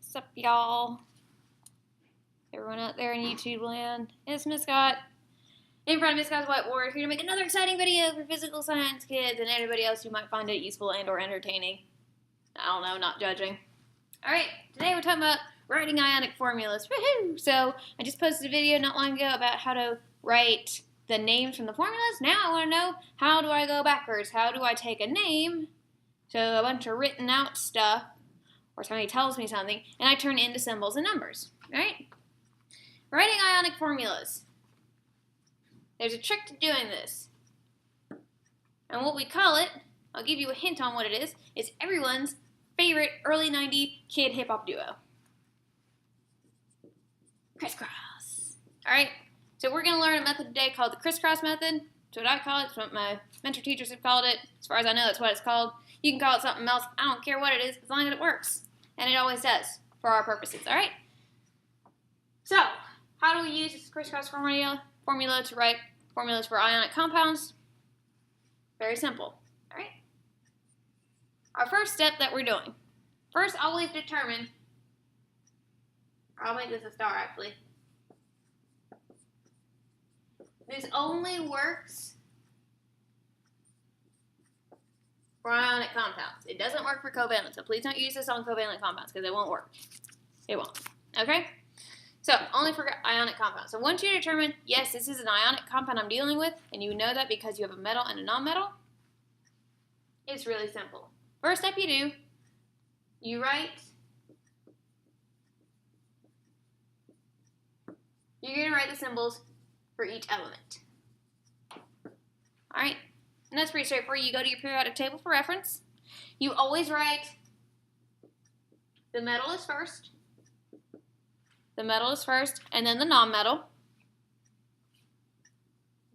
What's up, y'all? Everyone out there in YouTube land. It's Miss Scott. In front of Miss Scott's whiteboard, here to make another exciting video for physical science kids and everybody else who might find it useful and or entertaining. I don't know, not judging. Alright, today we're talking about writing ionic formulas. Woohoo! So, I just posted a video not long ago about how to write the names from the formulas. Now I want to know, how do I go backwards? How do I take a name, so a bunch of written out stuff, or somebody tells me something, and I turn it into symbols and numbers, right? Writing ionic formulas. There's a trick to doing this. And what we call it, I'll give you a hint on what it is everyone's favorite early 90s kid hip-hop duo. Crisscross. Alright, so we're going to learn a method today called the Crisscross Method. That's what I call it. It's what my mentor teachers have called it. As far as I know, that's what it's called. You can call it something else. I don't care what it is, as long as it works. And it always does, for our purposes, alright? So, how do we use this crisscross formula to write formulas for ionic compounds? Very simple, alright? Our first step that we're doing. First, always determine, or I'll make this a star actually. This only works for ionic compounds. It doesn't work for covalent, so please don't use this on covalent compounds because it won't work. It won't. Okay? So, only for ionic compounds. So once you determine, yes, this is an ionic compound I'm dealing with, and you know that because you have a metal and a non-metal, it's really simple. First step you do, you're going to write the symbols for each element. Alright? And that's pretty straightforward. You go to your periodic table for reference. You always write the metal is first. The metal is first, and then the non-metal.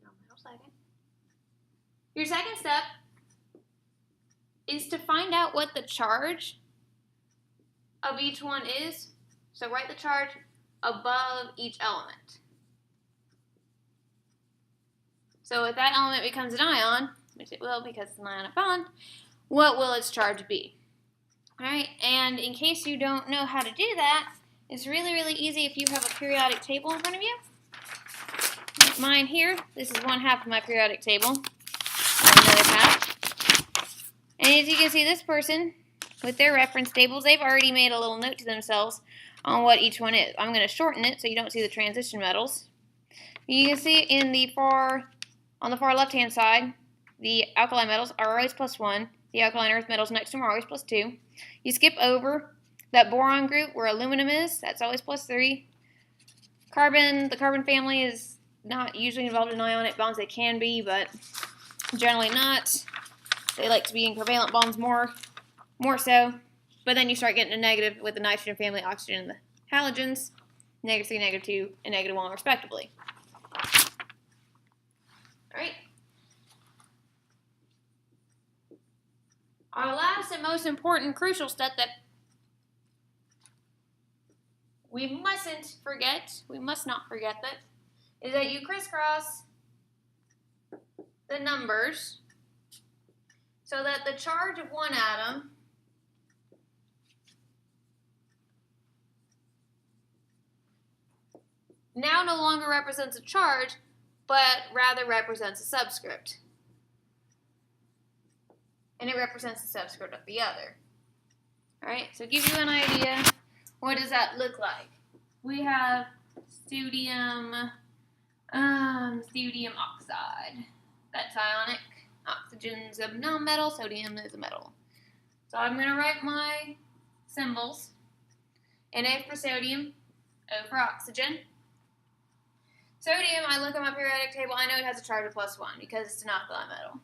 Non-metal second. Your second step is to find out what the charge of each one is. So write the charge above each element. So if that element becomes an ion, which it will because it's an ionic bond, what will its charge be? Alright, and in case you don't know how to do that, it's really, really easy if you have a periodic table in front of you. Like mine here, this is one half of my periodic table, and another half. And as you can see, this person, with their reference tables, they've already made a little note to themselves on what each one is. I'm going to shorten it so you don't see the transition metals. You can see on the far left-hand side, the alkali metals are always +1. The alkaline earth metals next to them are always +2. You skip over that boron group where aluminum is. That's always +3. The carbon family is not usually involved in ionic bonds. They can be, but generally not. They like to be in covalent bonds more so. But then you start getting a negative with the nitrogen family, oxygen, and the halogens. -3, -2, and -1 respectively. Alright. Our last and most important crucial step that we must not forget that, is that you crisscross the numbers so that the charge of one atom now no longer represents a charge, but rather represents a subscript. And it represents the subscript of the other. Alright, so to give you an idea, what does that look like? We have sodium oxide. That's ionic. Oxygen's a non-metal, sodium is a metal. So I'm going to write my symbols. Na for sodium, O for oxygen. Sodium, I look at my periodic table, I know it has a charge of +1 because it's an alkali metal.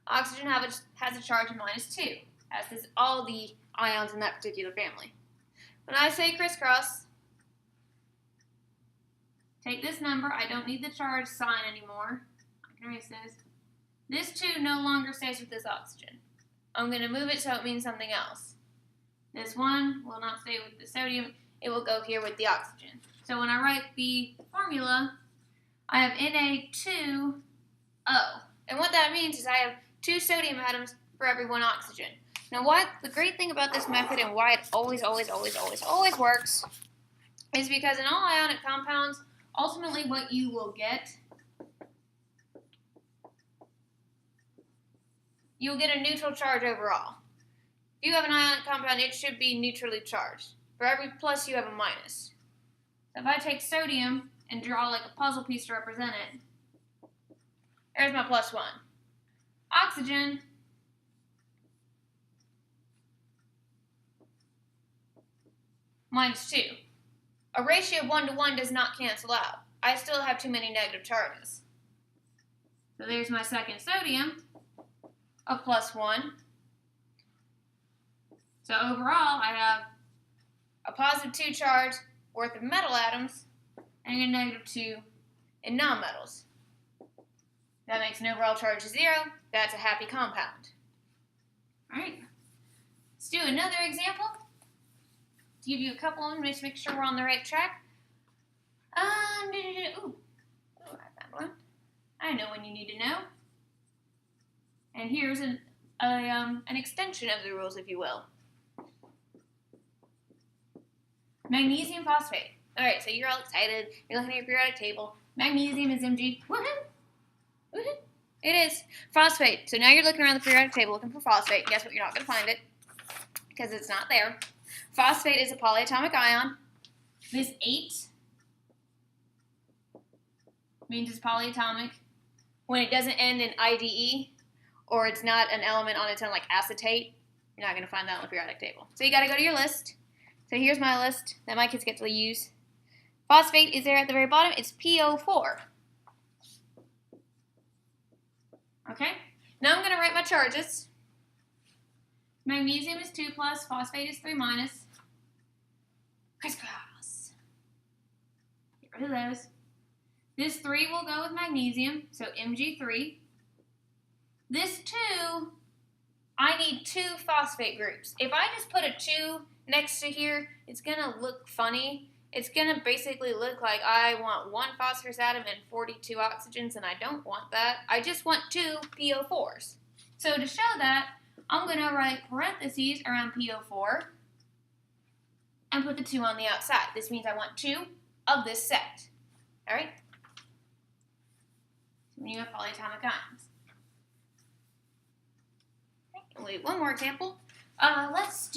Oxygen has a charge of -2, as does all the ions in that particular family. When I say crisscross, take this number, I don't need the charge sign anymore. I can erase this. This 2 no longer stays with this oxygen. I'm going to move it so it means something else. This 1 will not stay with the sodium, it will go here with the oxygen. So when I write the formula, I have Na2O. And what that means is I have 2 sodium atoms for every 1 oxygen. Now, the great thing about this method and why it always works is because in all ionic compounds, ultimately what you will get, you'll get a neutral charge overall. If you have an ionic compound, it should be neutrally charged. For every plus, you have a minus. So if I take sodium and draw like a puzzle piece to represent it, there's my +1. Oxygen, -2. A ratio of 1 to 1 does not cancel out. I still have too many negative charges. So there's my second sodium of +1. So overall, I have a +2 charge worth of metal atoms and a -2 in nonmetals. That makes an overall charge of 0. That's a happy compound. All right. Let's do another example. To give you a couple of them, just make sure we're on the right track. Ooh, I found one. I know when you need to know. And here's an extension of the rules, if you will. Magnesium phosphate. All right, so you're all excited. You're looking at your periodic table. Magnesium is Mg. Woohoo! Woohoo! It is phosphate. So now you're looking around the periodic table looking for phosphate. Guess what? You're not going to find it because it's not there. Phosphate is a polyatomic ion. This 8 means it's polyatomic. When it doesn't end in IDE or it's not an element on its own like acetate, you're not going to find that on the periodic table. So you got to go to your list. So here's my list that my kids get to use. Phosphate is there at the very bottom. It's PO4. Okay? Now I'm going to write my charges. Magnesium is 2+, phosphate is 3-. Crisscross. Get rid of those. This 3 will go with magnesium, so Mg3. This 2, I need 2 phosphate groups. If I just put a 2 next to here, it's going to look funny. It's going to basically look like I want 1 phosphorus atom and 42 oxygens, and I don't want that. I just want 2 PO4s. So to show that, I'm going to write parentheses around PO4 and put the 2 on the outside. This means I want 2 of this set. All right? So when you have polyatomic ions. Okay, wait, one more example. Let's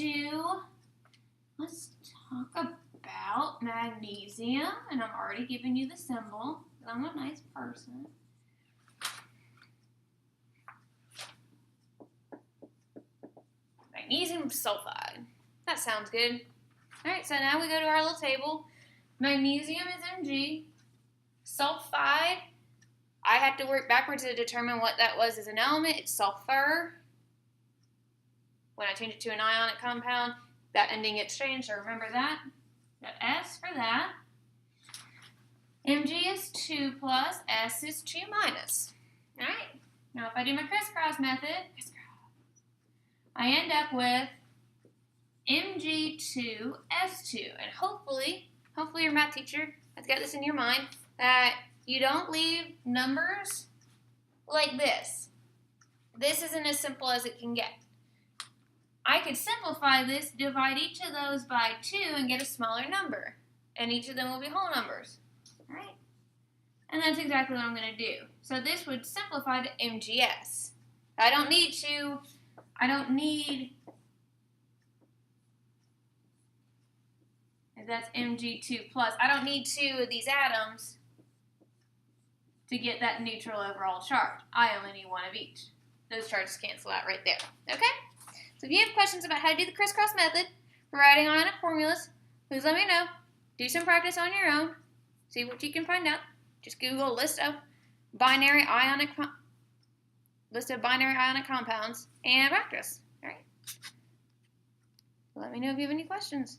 talk about magnesium, and I'm already giving you the symbol, because I'm a nice person. Magnesium sulfide. That sounds good. All right, so now we go to our little table. Magnesium is Mg. Sulfide, I have to work backwards to determine what that was as an element. It's sulfur. When I change it to an ionic compound, that ending gets changed, so remember that. Got S for that. Mg is 2+, S is 2-. All right, now if I do my crisscross method, I end up with Mg2S2, and hopefully your math teacher has got this in your mind, that you don't leave numbers like this. This isn't as simple as it can get. I could simplify this, divide each of those by 2, and get a smaller number. And each of them will be whole numbers. All right? And that's exactly what I'm going to do. So this would simplify to MgS. That's Mg2+. I don't need 2 of these atoms to get that neutral overall charge. I only need 1 of each. Those charges cancel out right there. Okay? So if you have questions about how to do the crisscross method for writing ionic formulas, please let me know. Do some practice on your own. See what you can find out. Just Google list of binary ionic compounds and practice. All right. Let me know if you have any questions.